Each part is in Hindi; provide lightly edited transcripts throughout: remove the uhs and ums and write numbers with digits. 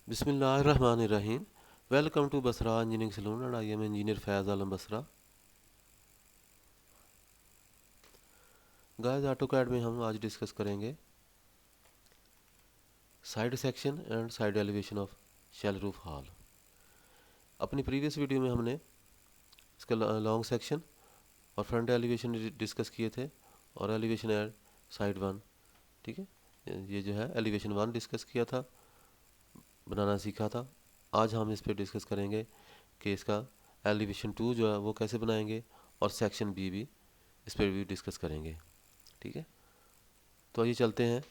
बिस्मिल्लाहिर्रहमानिर्रहीम। Welcome to Basra engineering saloon and I am engineer Faiz Alam Basra. Guys, AutoCAD में हम आज डिस्कस करेंगे side section and side elevation of shell roof hall. अपनी प्रीवियस वीडियो में हमने इसका लॉन्ग सेक्शन और फ्रंट एलिवेशन डिस्कस किए थे और एलिवेशन एट साइड वन। ठीक है, ये जो है एलिवेशन वन डिस्कस किया था, बनाना सीखा था। आज हम इस पर डिस्कस करेंगे कि इसका एलिवेशन टू जो है वो कैसे बनाएंगे और सेक्शन बी भी इस पर भी डिस्कस करेंगे। ठीक है, तो आइए चलते हैं।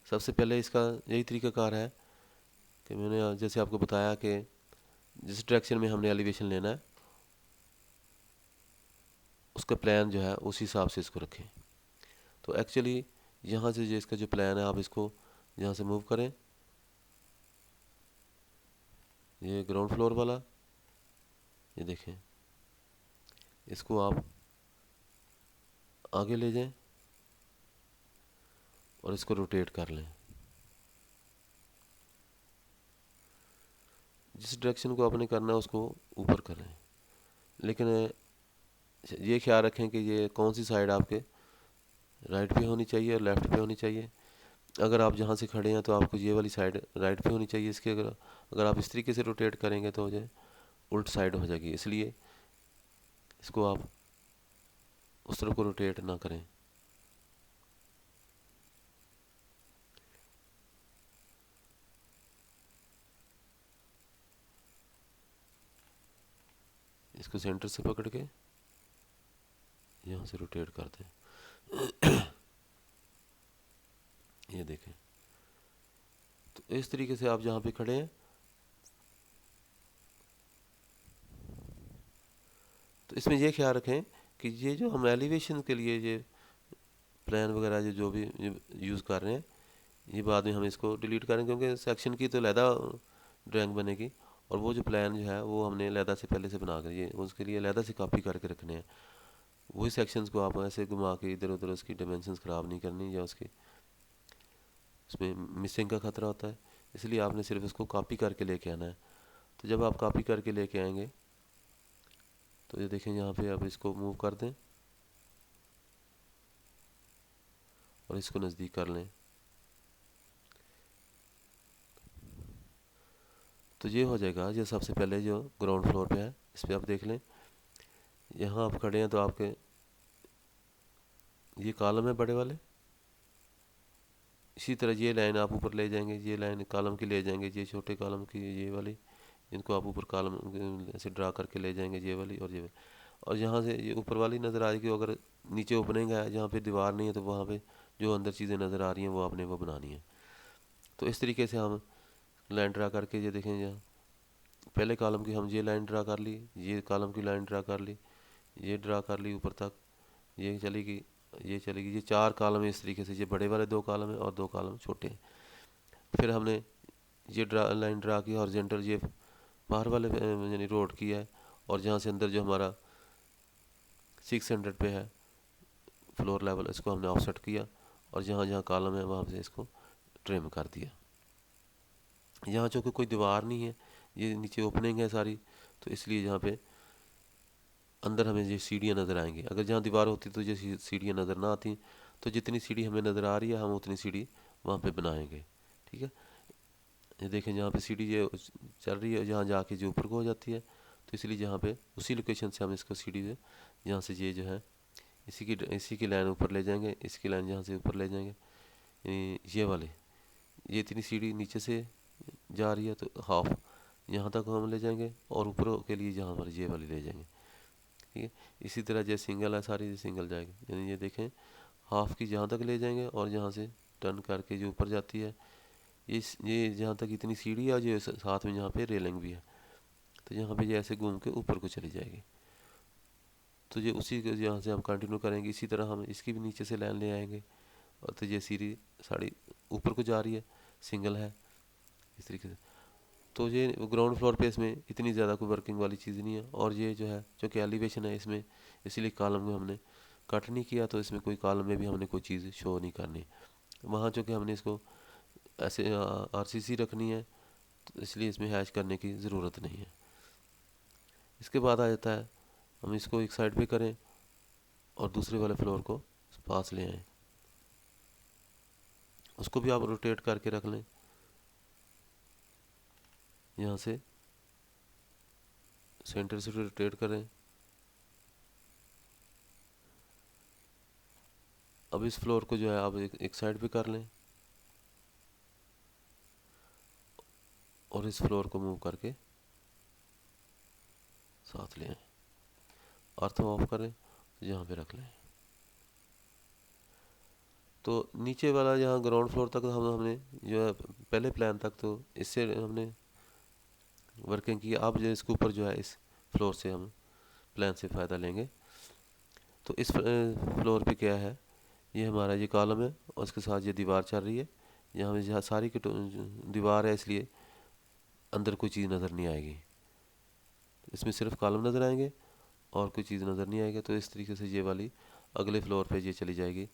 सबसे पहले इसका यही तरीकाकार है कि मैंने जैसे आपको बताया कि जिस डायरेक्शन में हमने एलिवेशन लेना है उसका प्लान जो है उसी हिसाब से इसको रखें। तो एक्चुअली यहाँ से जो इसका जो प्लान है आप इसको यहाँ से मूव करें। ये ग्राउंड फ्लोर वाला, ये देखें, इसको आप आगे ले जाएं और इसको रोटेट कर लें। जिस डायरेक्शन को आपने करना है उसको ऊपर करें, लेकिन ये ख्याल रखें कि ये कौन सी साइड आपके राइट पे होनी चाहिए और लेफ़्ट पे होनी चाहिए। अगर आप जहाँ से खड़े हैं तो आपको ये वाली साइड राइट पे होनी चाहिए इसके। अगर आप इस तरीके से रोटेट करेंगे तो जो उल्ट साइड हो जाएगी, इसलिए इसको आप उस तरफ को रोटेट ना करें। इसको सेंटर से पकड़ के यहाँ से रोटेट कर दें। ये देखें, तो इस तरीके से आप जहाँ पे खड़े हैं तो इसमें ये ख्याल रखें कि ये जो हम एलिवेशन के लिए ये प्लान वगैरह जो भी यूज़ कर रहे हैं ये बाद में हम इसको डिलीट करेंगे, क्योंकि सेक्शन की तो अलहदा ड्राइंग बनेगी और वो जो प्लान जो है वो हमने अलहदा से पहले से बना कर ये उसके लिए अलहदा से कॉपी करके रखने हैं। वही सेक्शंस को आप ऐसे घुमा के इधर उधर उसकी डायमेंशंस ख़राब नहीं करनी या उसकी उसमें मिसिंग का ख़तरा होता है, इसलिए आपने सिर्फ उसको कॉपी करके लेके आना है। तो जब आप कॉपी करके लेके आएंगे तो ये देखें यहाँ पे आप इसको मूव कर दें और इसको नज़दीक कर लें। तो ये हो जाएगा। ये सबसे पहले जो ग्राउंड फ्लोर पे है इस पर आप देख लें, यहाँ आप खड़े हैं तो आपके ये कॉलम है बड़े वाले, इसी तरह ये लाइन आप ऊपर ले जाएंगे, ये लाइन कॉलम की ले जाएंगे, ये छोटे कॉलम की ये वाली इनको आप ऊपर कॉलम ऐसे ड्रा करके ले जाएंगे, ये वाली और ये वाली। और यहाँ से ये ऊपर वाली नज़र आ जाएगी। अगर नीचे ओपनिंग है जहाँ पे दीवार नहीं है तो वहाँ पे जो अंदर चीज़ें नज़र आ रही हैं वो आपने वो बनानी है। तो इस तरीके से हम लाइन ड्रा करके ये देखें, यहाँ पहले कॉलम की हम ये लाइन ड्रा कर ली, ये कॉलम की लाइन ड्रा कर ली, ये ड्रा कर ली ऊपर तक, ये चलेगी, ये चलेगी। ये चार कॉलम है इस तरीके से, ये बड़े वाले दो कॉलम है और दो कॉलम छोटे हैं। फिर हमने ये लाइन ड्रा की हॉरिजॉन्टल, ये बाहर वाले यानी रोड की है, और जहाँ से अंदर जो हमारा 600 पे है फ्लोर लेवल इसको हमने ऑफसेट किया और जहाँ जहाँ कॉलम है वहाँ से इसको ट्रिम कर दिया। यहाँ चूँकि कोई दीवार नहीं है, ये नीचे ओपनिंग है सारी, तो इसलिए यहाँ पे अंदर हमें ये सीढ़ियाँ नज़र आएंगी। अगर जहाँ दीवार होती तो ये सीढ़ियाँ नज़र ना आती, तो जितनी सीढ़ी हमें नज़र आ रही है हम उतनी सीढ़ी वहाँ पे बनाएंगे। ठीक है, ये देखें जहाँ पे सीढ़ी ये चल रही है जहाँ जाके जो ऊपर को हो जाती है, तो इसलिए जहाँ पे उसी लोकेशन से हम इसको सीढ़ी से यहाँ से ये जो है इसी की लाइन ऊपर ले जाएंगे, इसकी लाइन यहाँ से ऊपर ले जाएंगे। ये वाले ये इतनी सीढ़ी नीचे से जा रही है तो हाफ यहाँ तक हम ले जाएंगे और ऊपर के लिए जहाँ पर ये वाली ले जाएंगे। ठीक है, इसी तरह जो सिंगल है सारी सिंगल जाएगी, यानी ये देखें हाफ की जहाँ तक ले जाएंगे और जहाँ से टर्न करके जो ऊपर जाती है ये जहाँ तक इतनी सीढ़ी है, जो साथ में यहाँ पे रेलिंग भी है, तो यहाँ पे ये ऐसे घूम के ऊपर को चली जाएगी। तो ये उसी के यहाँ से हम कंटिन्यू करेंगे। इसी तरह हम इसकी भी नीचे से लाइन ले आएंगे और तो ये सीढ़ी साड़ी ऊपर को जा रही है, सिंगल है इस तरीके से। तो ये ग्राउंड फ्लोर पे इसमें इतनी ज़्यादा कोई वर्किंग वाली चीज़ नहीं है। और ये जो है जो कि एलिवेशन है इसमें इसीलिए कॉलम को हमने कट नहीं किया, तो इसमें कोई कॉलम में भी हमने कोई चीज़ शो नहीं करनी। वहाँ जो कि हमने इसको ऐसे आरसीसी रखनी है, तो इसलिए इसमें हैश करने की ज़रूरत नहीं है। इसके बाद आ जाता है हम इसको एक साइड पे करें और दूसरे वाले फ्लोर को पास ले आएँ। उसको भी आप रोटेट करके रख लें, यहाँ से सेंटर से रोटेट करें। अब इस फ्लोर को जो है आप एक साइड पे कर लें और इस फ्लोर को मूव करके साथ ले आएँ। अर्थ ऑफ करें, यहाँ पे रख लें। तो नीचे वाला यहाँ ग्राउंड फ्लोर तक हमने जो है पहले प्लान तक तो इससे हमने वर्किंग की। अब जो इसके ऊपर जो है इस फ्लोर से हम प्लान से फ़ायदा लेंगे। तो इस फ्लोर पे क्या है, ये हमारा ये कॉलम है और उसके साथ ये दीवार चल रही है। यहाँ जहाँ सारी की दीवार है, इसलिए अंदर कोई चीज़ नज़र नहीं आएगी। इसमें सिर्फ कॉलम नज़र आएंगे और कोई चीज़ नज़र नहीं आएगी। तो इस तरीके से ये वाली अगले फ्लोर पे ये चली जाएगी।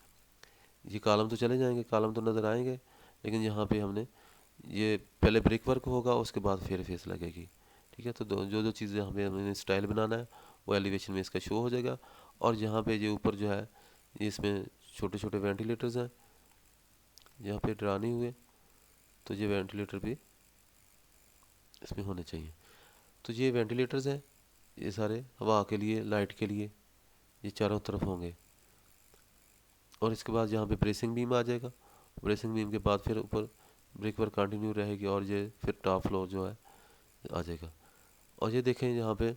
ये कॉलम तो चले जाएंगे, कॉलम तो नज़र आएंगे, लेकिन यहाँ पे हमने ये पहले ब्रिक वर्क होगा, उसके बाद फिर फेस लगेगी। ठीक है, तो जो जो चीज़ें हमें हमने स्टाइल बनाना है वो एलिवेशन में इसका शो हो जाएगा। और यहाँ पे ये ऊपर जो है ये इसमें छोटे छोटे वेंटिलेटर्स हैं, यहाँ पे ड्रा नहीं हुए, तो ये वेंटिलेटर भी इसमें होने चाहिए। तो ये वेंटिलेटर्स हैं, ये सारे हवा के लिए, लाइट के लिए, ये चारों तरफ होंगे। और इसके बाद यहाँ पे ब्रेसिंग बीम आ जाएगा। ब्रेसिंग बीम के बाद फिर ऊपर ब्रिक वर्क कंटिन्यू रहेगी और ये फिर टॉप फ्लोर जो है आ जाएगा। और ये देखें यहाँ पे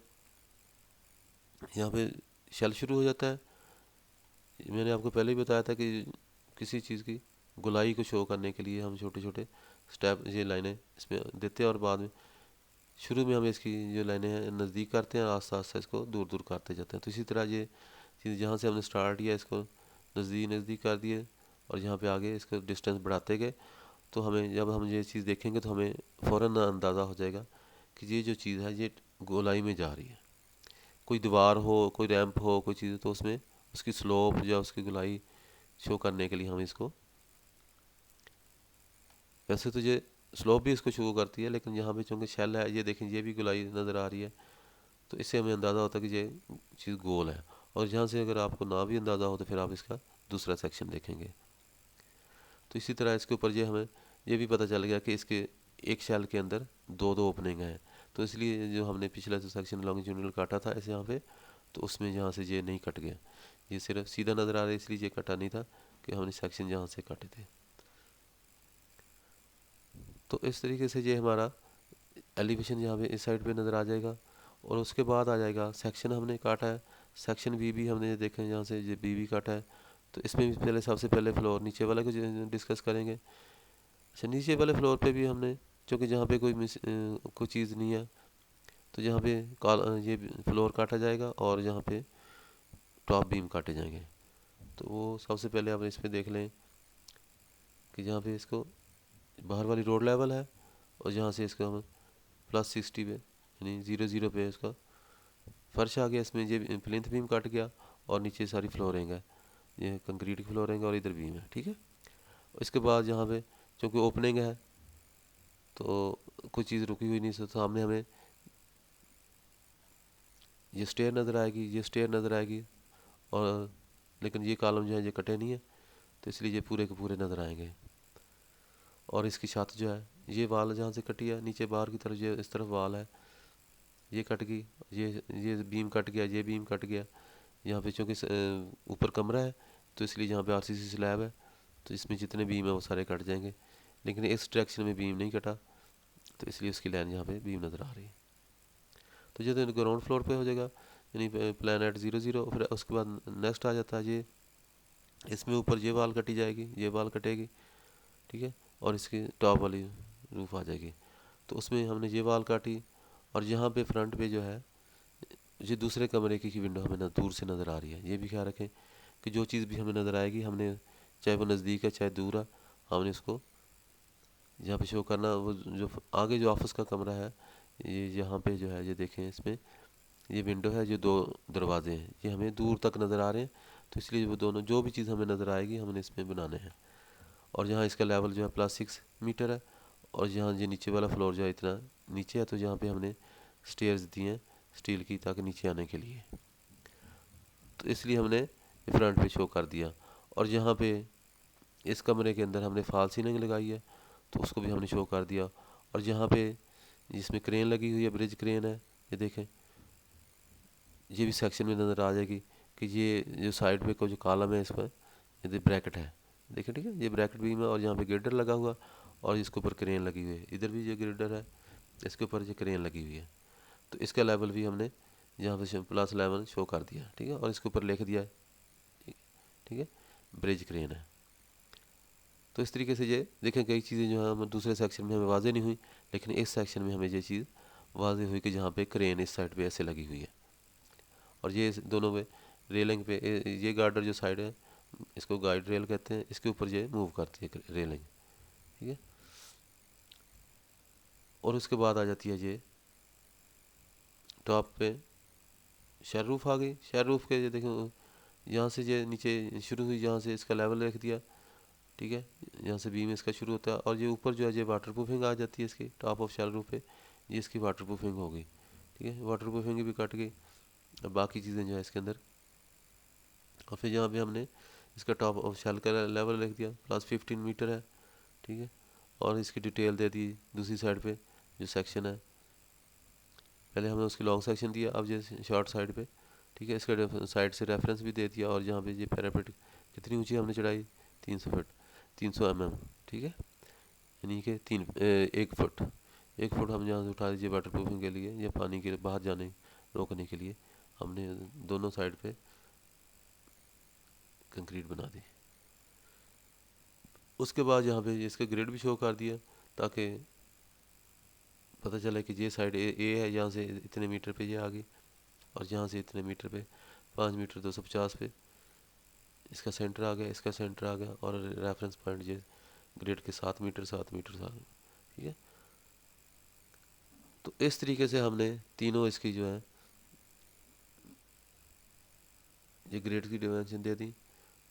शेल शुरू हो जाता है। मैंने आपको पहले ही बताया था कि किसी चीज़ की गुलाई को शो करने के लिए हम छोटे छोटे स्टेप ये लाइनें इसमें देते हैं और बाद में शुरू में हम इसकी जो लाइनें हैं नज़दीक करते हैं और आस्ता आस्ता इसको दूर दूर करते जाते हैं। तो इसी तरह ये चीज़ जहाँ से हमने स्टार्ट किया इसको नज़दीक कर दिए और यहाँ पे आगे इसको डिस्टेंस बढ़ाते गए। तो हमें जब हम ये चीज़ देखेंगे तो हमें फ़ौरन अंदाज़ा हो जाएगा कि ये जो चीज़ है ये गोलाई में जा रही है। कोई दीवार हो, कोई रैंप हो, कोई चीज़, तो उसमें उसकी स्लोप या उसकी गोलाई शो करने के लिए हम इसको, वैसे तो ये स्लोप भी इसको शो करती है, लेकिन यहाँ पे चूँकि शेल है, ये देखें ये भी गोलाई नज़र आ रही है, तो इससे हमें अंदाज़ा होता है कि ये चीज़ गोल है। और यहाँ से अगर आपको ना भी अंदाज़ा हो तो फिर आप इसका दूसरा सेक्शन देखेंगे। तो इसी तरह इसके ऊपर ये हमें ये भी पता चल गया कि इसके एक शेल के अंदर दो दो ओपनिंग हैं। तो इसलिए जो हमने पिछला जो सेक्शन लॉन्गिट्यूडनल काटा था इसे यहाँ पे, तो उसमें यहाँ से ये नहीं कट गया, ये सिर्फ सीधा नज़र आ रहा है, इसलिए ये कटा नहीं था कि हमने सेक्शन यहाँ से काटे थे। तो इस तरीके से ये हमारा एलिवेशन यहाँ पे इस साइड पे नज़र आ जाएगा। और उसके बाद आ जाएगा सेक्शन हमने काटा है, सेक्शन बी भी हमने देखें यहाँ से ये बी भी काटा है। तो इसमें भी पहले सबसे पहले फ्लोर नीचे वाले को डिस्कस करेंगे। अच्छा, नीचे वाले फ्लोर पे भी हमने क्योंकि जहाँ पे कोई चीज़ नहीं है, तो यहाँ पे ये फ्लोर काटा जाएगा और यहाँ पे टॉप बीम काटे जाएंगे। तो वो सबसे पहले आप इस पर देख लें कि जहाँ पे इसको बाहर वाली रोड लेवल है और जहाँ से इसका हम +60 पे यानी 00 पे इसका फर्श आ गया, इसमें ये प्लिंथ बीम कट गया और नीचे सारी फ्लोरिंग है, ये कंक्रीट की फ्लोरिंग है और इधर बीम है। ठीक है, इसके बाद यहाँ पे चूँकि ओपनिंग है तो कोई चीज़ रुकी हुई नहीं, सामने हमें ये स्टेयर नज़र आएगी, ये स्टेयर नज़र आएगी, और लेकिन ये कॉलम जो है ये कटे नहीं है, तो इसलिए ये पूरे के पूरे नज़र आएंगे। और इसकी छत जो है ये वाल जहाँ से कटी है नीचे बाहर की तरफ, ये इस तरफ वाल है, ये कट गई, ये बीम कट गया, ये बीम कट गया। यहाँ पे चूँकि ऊपर कमरा है तो इसलिए यहाँ पे आरसीसी स्लैब है, तो इसमें जितने बीम है वो सारे कट जाएंगे, लेकिन इस डायरेक्शन में बीम नहीं कटा, तो इसलिए उसकी लाइन यहाँ पे बीम नज़र आ रही है। तो ये तो ग्राउंड फ्लोर पे हो जाएगा, यानी प्लान एट 00। फिर उसके बाद नेक्स्ट आ जाता है ये, इसमें ऊपर ये वाल कटी जाएगी, ये वाल कटेगी, ठीक है, और इसकी टॉप वाली रूफ आ जाएगी। तो उसमें हमने ये वाल काटी और यहाँ पे फ्रंट पे जो है ये दूसरे कमरे की विंडो हमें दूर से नज़र आ रही है। ये भी ख्याल रखें कि जो चीज़ भी हमें नज़र आएगी, हमने चाहे वो नज़दीक है चाहे दूर है, हमने इसको यहाँ पे शो करना। वो जो आगे जो ऑफिस का कमरा है, ये यहाँ पे जो है ये देखें, इसमें ये विंडो है, जो दो दरवाजे हैं, ये हमें दूर तक नज़र आ रहे हैं, तो इसलिए वो दोनों जो भी चीज़ हमें नज़र आएगी हमने इसमें बनाने हैं। और यहाँ इसका लेवल जो है +6 मीटर है। और यहाँ ये नीचे वाला फ्लोर जो है इतना नीचे है, तो यहाँ पे हमने स्टेयर्स दी हैं स्टील की ताकि नीचे आने के लिए, तो इसलिए हमने फ्रंट पे शो कर दिया। और यहाँ पे इस कमरे के अंदर हमने फॉल सीलिंग लगाई है, तो उसको भी हमने शो कर दिया। और यहाँ पे जिसमें क्रेन लगी हुई है, ब्रिज क्रेन है, ये देखें, ये भी सेक्शन में नज़र आ जाएगी कि ये जो साइड पे को जो कॉलम है इस पर ये ब्रैकेट है, देखिए, ठीक है, ये ब्रैकेट बीम है। और यहाँ पे ग्रिडर लगा हुआ और इसके ऊपर क्रेन लगी हुई है, इधर भी ये ग्रिडर है, इसके ऊपर ये क्रेन लगी हुई है। तो इसका लेवल भी हमने यहाँ पे +11 शो कर दिया, ठीक है, और इसके ऊपर लिख दिया, ठीक है, ब्रिज क्रेन है। तो इस तरीके से ये देखें, कई चीज़ें जो है हम दूसरे सेक्शन में हमें वाजे नहीं हुई, लेकिन इस सेक्शन में हमें ये चीज़ वाजे हुई कि जहाँ पे क्रेन इस साइड पे ऐसे लगी हुई है। और ये दोनों में रेलिंग पे ये गार्डर जो साइड है इसको गाइड रेल कहते हैं, इसके ऊपर ये मूव करती है रेलिंग, ठीक है। और उसके बाद आ जाती है ये टॉप पे शेल रूफ आ गई। शेल रूफ के ये देखो, यहाँ से ये नीचे शुरू हुई, यहाँ से इसका लेवल रख दिया, ठीक है, यहाँ से बीम इसका शुरू होता है। और ये ऊपर जो है ये वाटर प्रूफिंग आ जाती है इसकी टॉप ऑफ शेल रूफ पे, ये इसकी वाटर प्रूफिंग हो गई, ठीक है, वाटर प्रूफिंग भी कट गई। अब बाकी चीज़ें जो है इसके अंदर, और फिर यहाँ पे हमने इसका टॉप ऑफ शेल का लेवल लिख दिया, +15 मीटर है, ठीक है। और इसकी डिटेल दे दी दूसरी साइड पे जो सेक्शन है, पहले हमने उसकी लॉन्ग सेक्शन दिया, अब ये शॉर्ट साइड पे, ठीक है, इसका साइड से रेफरेंस भी दे दिया। और यहाँ पे ये पैरापेट कितनी ऊंची हमने चढ़ाई, 300 फुट, 300 mm, ठीक है, यानी कि 1 फुट, 1 फुट हम यहाँ से उठा दीजिए वाटर प्रूफिंग के लिए, या पानी के बाहर जाने रोकने के लिए हमने दोनों साइड पे कंक्रीट बना दी। उसके बाद यहाँ पे इसका ग्रेड भी शो कर दिया ताकि पता चले कि ये साइड ए है, यहाँ से इतने मीटर पे ये आ गई, और यहाँ से इतने मीटर पे 5 मीटर 250 पे इसका सेंटर आ गया, इसका सेंटर आ गया। और रेफरेंस पॉइंट ये ग्रेड के 7 मीटर 7 मीटर 7, ठीक है। तो इस तरीके से हमने तीनों इसकी जो है ये ग्रेड की डिमेंशन दे दी,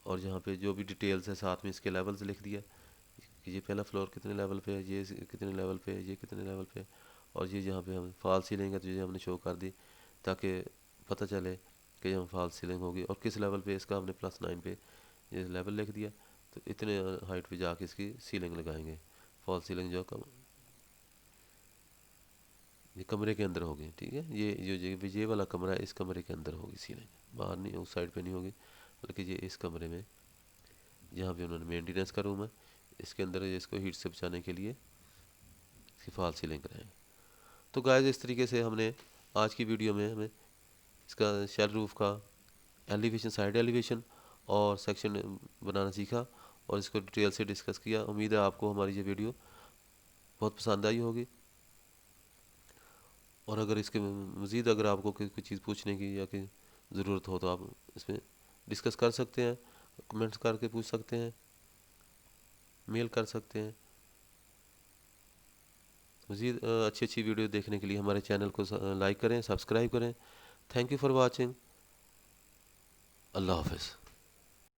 और यहाँ पे जो भी डिटेल्स है साथ में इसके लेवल्स लिख दिया कि ये पहला फ्लोर कितने लेवल पे है, ये कितने लेवल पे है, ये कितने लेवल पे है। और ये जहाँ पे हम फॉल सीलिंग है तो ये हमने शो कर दी ताकि पता चले कि यहाँ फॉल सीलिंग होगी, और किस लेवल पे इसका हमने +9 पे ये लेवल लिख दिया। तो इतने हाइट पे जाके इसकी सीलिंग लगाएंगे, फॉल सीलिंग जो ये कमरे के अंदर होगी, ठीक है। ये वाला कमरा है, इस कमरे के अंदर होगी सीलिंग, बाहर नहीं, उस साइड पे नहीं होगी, बल्कि ये इस कमरे में जहाँ पे उन्होंने मेंटेनेंस का रूम है इसके अंदर इसको हीट से बचाने के लिए इसकी फॉल सीलिंग कराएंगे। तो गाइस, इस तरीके से हमने आज की वीडियो में हमें इसका शेल रूफ का एलिवेशन, साइड एलिवेशन और सेक्शन बनाना सीखा, और इसको डिटेल से डिस्कस किया। उम्मीद है आपको हमारी ये वीडियो बहुत पसंद आई होगी। और अगर इसके मज़ीद अगर आपको कोई चीज़ पूछने की या कि ज़रूरत हो तो आप इसमें डिस्कस कर सकते हैं, कमेंट्स करके पूछ सकते हैं, मेल कर सकते हैं। मज़ीद अच्छी अच्छी वीडियो देखने के लिए हमारे चैनल को लाइक करें, सब्सक्राइब करें। Thank you for watching. अल्लाह हाफ़िज़।